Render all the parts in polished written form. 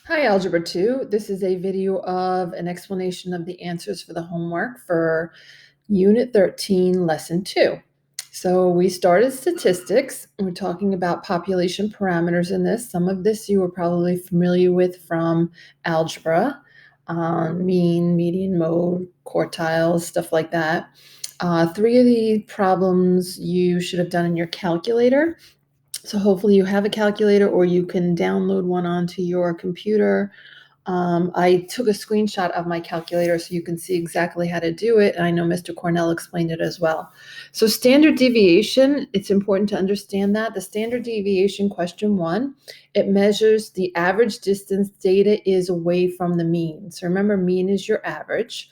Hi, Algebra 2. This is a video of an explanation of the answers for the homework for Unit 13, Lesson 2. So we started statistics. We're talking about population parameters in this. Some of this you are probably familiar with from algebra, mean, median, mode, quartiles, stuff like that. Three of the problems you should have done in your calculator. So hopefully you have a calculator or you can download one onto your computer. I took a screenshot of my calculator so you can see exactly how to do it. And I know Mr. Cornell explained it as well. So standard deviation, it's important to understand that. The standard deviation, question 1, it measures the average distance data is away from the mean. So remember, mean is your average.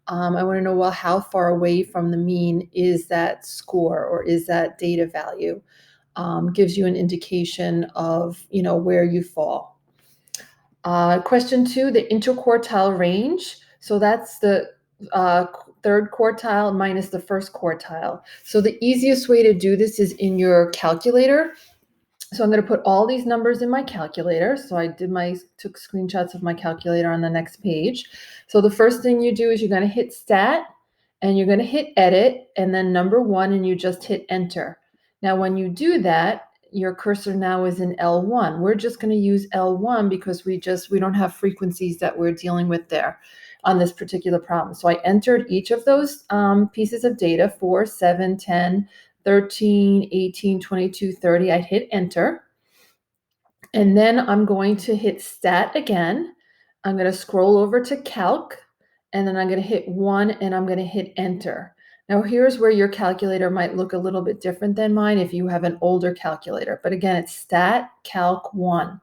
I want to know, well, how far away from the mean is that score or is that data value? Gives you an indication of, where you fall. Question 2, the interquartile range. So that's the third quartile minus the first quartile. So the easiest way to do this is in your calculator. So I'm going to put all these numbers in my calculator. So I took screenshots of my calculator on the next page. So the first thing you do is you're going to hit stat and you're going to hit edit and then number 1 and you just hit enter. Now when you do that, your cursor now is in L1. We're just going to use L1 because we don't have frequencies that we're dealing with there on this particular problem. So I entered each of those pieces of data, 4, 7, 10, 13, 18, 22, 30. I hit enter. And then I'm going to hit stat again. I'm going to scroll over to calc, and then I'm going to hit 1 and I'm going to hit enter. Now here's where your calculator might look a little bit different than mine if you have an older calculator. But again, it's stat calc 1.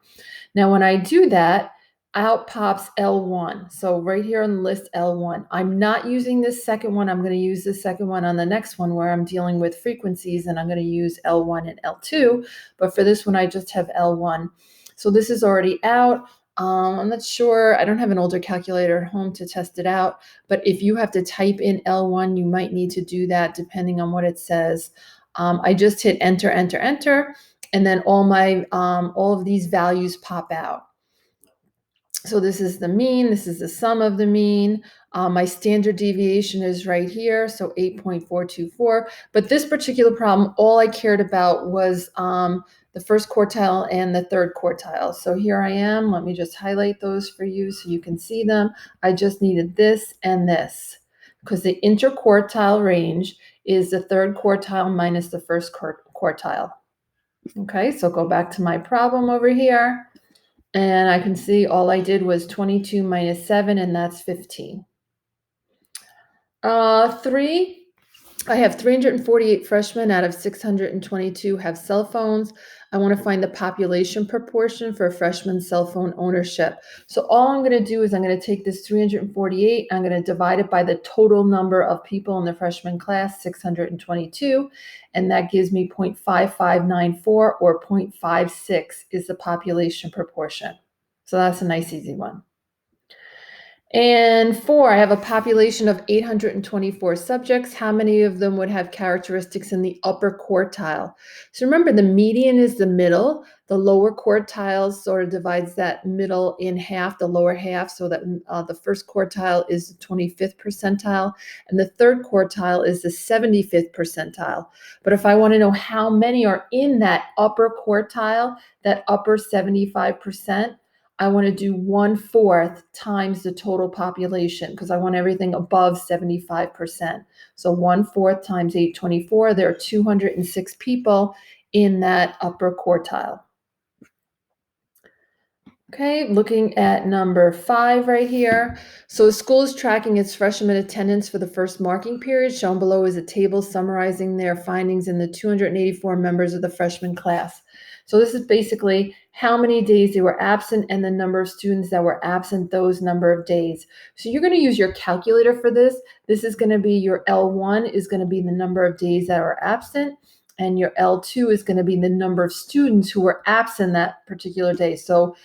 Now when I do that, out pops L1. So right here on the list, L1. I'm not using this second one. I'm going to use the second one on the next one where I'm dealing with frequencies, and I'm going to use L1 and L2. But for this one, I just have L1. So this is already out. I'm not sure. I don't have an older calculator at home to test it out. But if you have to type in L1, you might need to do that depending on what it says. I just hit enter, enter, enter, and then all of these values pop out. So this is the mean, this is the sum of the mean. My standard deviation is right here, so 8.424. But this particular problem, all I cared about was the first quartile and the third quartile. So here I am. Let me just highlight those for you so you can see them. I just needed this and this because the interquartile range is the third quartile minus the first quartile. Okay, so go back to my problem over here. And I can see all I did was 22 minus 7, and that's 15. 3, I have 348 freshmen out of 622 have cell phones. I want to find the population proportion for freshman cell phone ownership. So all I'm going to do is I'm going to take this 348, I'm going to divide it by the total number of people in the freshman class, 622, and that gives me 0.5594 or 0.56 is the population proportion. So that's a nice easy one. And 4, I have a population of 824 subjects. How many of them would have characteristics in the upper quartile? So remember, the median is the middle. The lower quartile sort of divides that middle in half, the lower half, so that the first quartile is the 25th percentile, and the third quartile is the 75th percentile. But if I want to know how many are in that upper quartile, that upper 75%, I want to do 1/4 times the total population because I want everything above 75%. So 1/4 times 824, there are 206 people in that upper quartile. Okay, looking at number 5 right here. So the school is tracking its freshman attendance for the first marking period. Shown below is a table summarizing their findings in the 284 members of the freshman class. So this is basically how many days they were absent and the number of students that were absent those number of days. So you're going to use your calculator for this. This is going to be your L1 is going to be the number of days that were absent, and your L2 is going to be the number of students who were absent that particular day. So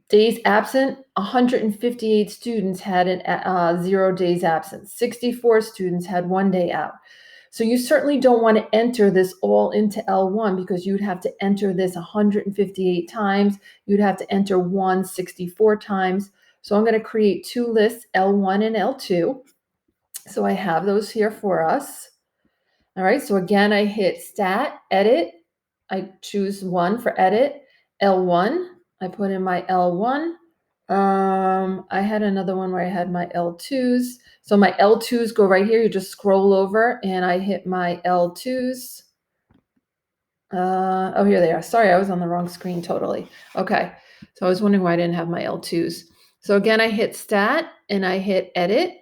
days absent, 158 students had 0 days absent. 64 students had 1 day out. So you certainly don't want to enter this all into L1 because you'd have to enter this 158 times. You'd have to enter 164 times. So I'm going to create two lists, L1 and L2. So I have those here for us. All right, so again, I hit Stat, Edit. I choose one for Edit. L1, I put in my L1. I had another one where I had my L2s. So my L2s go right here. You just scroll over and I hit my L2s. Oh, here they are. Sorry, I was on the wrong screen totally. Okay, so I was wondering why I didn't have my L2s. So again, I hit Stat and I hit Edit.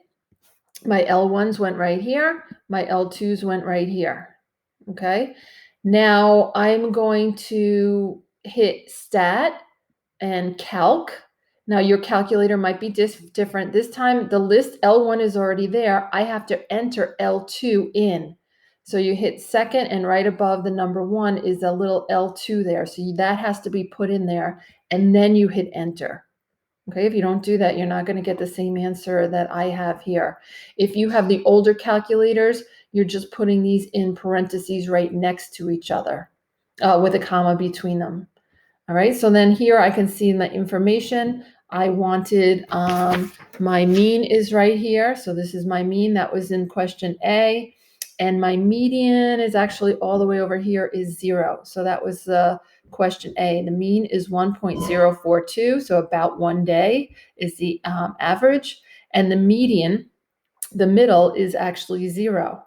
My L1s went right here. My L2s went right here. Okay. Now I'm going to hit Stat and Calc. Now your calculator might be different. This time the list L1 is already there. I have to enter L2 in. So you hit second and right above the number 1 is a little L2 there. So that has to be put in there and then you hit enter. Okay, if you don't do that, you're not going to get the same answer that I have here. If you have the older calculators, you're just putting these in parentheses right next to each other with a comma between them. All right, so then here I can see my information. I wanted my mean is right here. So this is my mean that was in question A. And my median is actually all the way over here is 0. So that was question A. The mean is 1.042. So about 1 day is the average. And the median, the middle, is actually 0.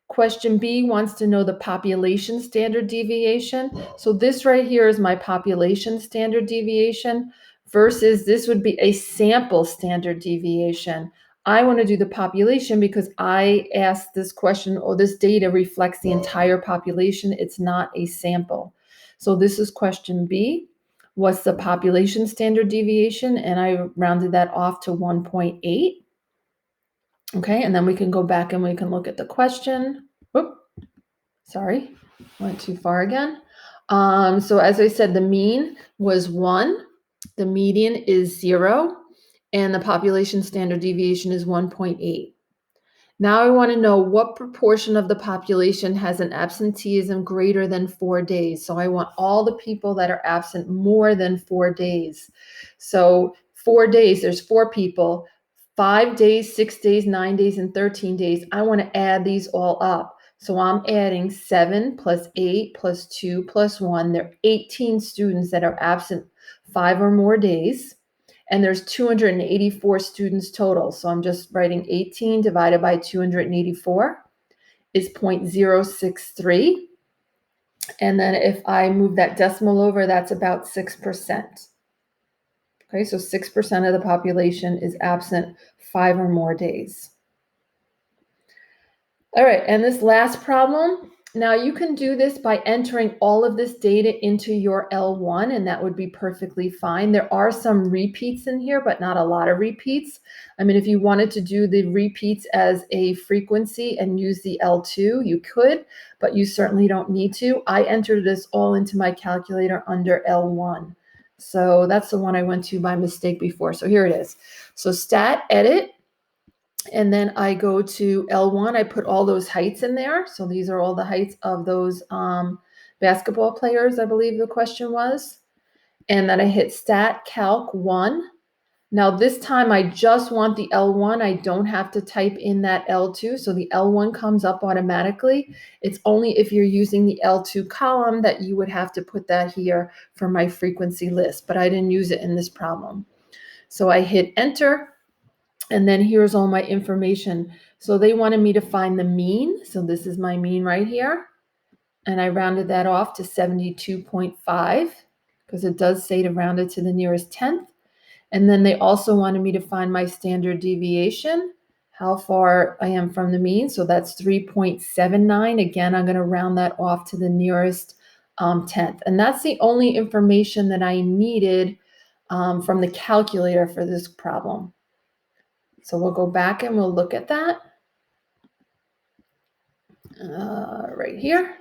Question B wants to know the population standard deviation. So this right here is my population standard deviation versus this would be a sample standard deviation. I want to do the population because I asked this question, or this data reflects the entire population. It's not a sample. So this is question B. What's the population standard deviation? And I rounded that off to 1.8. Okay, and then we can go back and we can look at the question. Whoop, sorry, went too far again. So as I said, the mean was 1, the median is 0, and the population standard deviation is 1.8. Now I want to know what proportion of the population has an absenteeism greater than 4 days. So I want all the people that are absent more than 4 days. So 4 days, there's 4 people. 5 days, 6 days, 9 days, and 13 days. I want to add these all up. So I'm adding 7 plus 8 plus 2 plus 1. There are 18 students that are absent 5 or more days. And there's 284 students total. So I'm just writing 18 divided by 284 is 0.063. And then if I move that decimal over, that's about 6%. Okay, so 6% of the population is absent 5 or more days. All right, and this last problem, now you can do this by entering all of this data into your L1, and that would be perfectly fine. There are some repeats in here, but not a lot of repeats. I mean, if you wanted to do the repeats as a frequency and use the L2, you could, but you certainly don't need to. I entered this all into my calculator under L1. So that's the one I went to by mistake before. So here it is. So stat edit. And then I go to L1. I put all those heights in there. So these are all the heights of those basketball players, I believe the question was. And then I hit stat calc 1. Now this time I just want the L1. I don't have to type in that L2. So the L1 comes up automatically. It's only if you're using the L2 column that you would have to put that here for my frequency list. But I didn't use it in this problem. So I hit enter. And then here's all my information. So they wanted me to find the mean. So this is my mean right here. And I rounded that off to 72.5 because it does say to round it to the nearest tenth. And then they also wanted me to find my standard deviation, how far I am from the mean. So that's 3.79. Again, I'm going to round that off to the nearest tenth. And that's the only information that I needed from the calculator for this problem. So we'll go back and we'll look at that right here.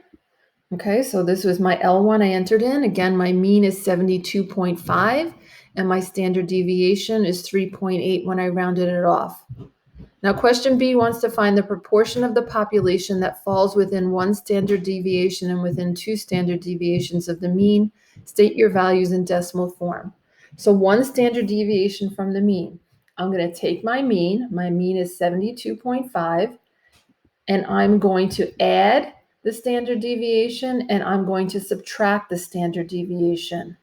Okay, so this was my L1 I entered in. Again, my mean is 72.5 and my standard deviation is 3.8 when I rounded it off. Now, question B wants to find the proportion of the population that falls within 1 standard deviation and within 2 standard deviations of the mean. State your values in decimal form. So 1 standard deviation from the mean. I'm going to take my mean. My mean is 72.5, and I'm going to add the standard deviation, and I'm going to subtract the standard deviation.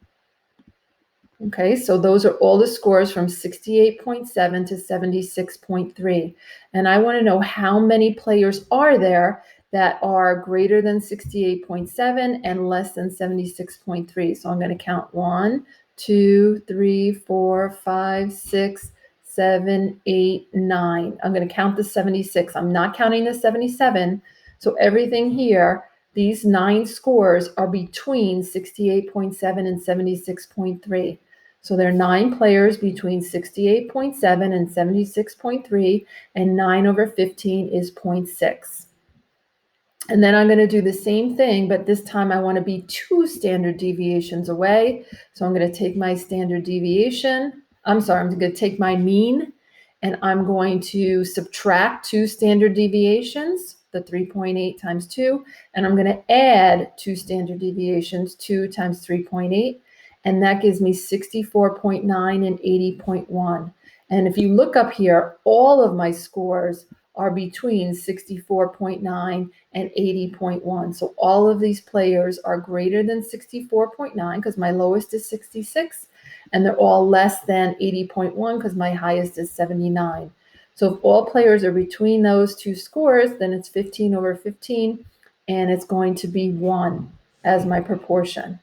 Okay, so those are all the scores from 68.7 to 76.3. And I want to know how many players are there that are greater than 68.7 and less than 76.3. So I'm going to count 1, 2, 3, 4, 5, 6, 7, 8, 9. I'm going to count the 76. I'm not counting the 77. So everything here, these 9 scores are between 68.7 and 76.3. So there are 9 players between 68.7 and 76.3, and 9 over 15 is 0.6. And then I'm going to do the same thing, but this time I want to be 2 standard deviations away. So I'm going to take my standard deviation. I'm going to take my mean, and I'm going to subtract 2 standard deviations, the 3.8 times 2, and I'm going to add 2 standard deviations, 2 times 3.8, and that gives me 64.9 and 80.1. And if you look up here, all of my scores are between 64.9 and 80.1. So all of these players are greater than 64.9 because my lowest is 66, and they're all less than 80.1 because my highest is 79. So if all players are between those two scores, then it's 15 over 15, and it's going to be 1 as my proportion.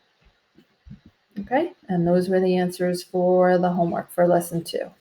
Okay, and those were the answers for the homework for lesson 2.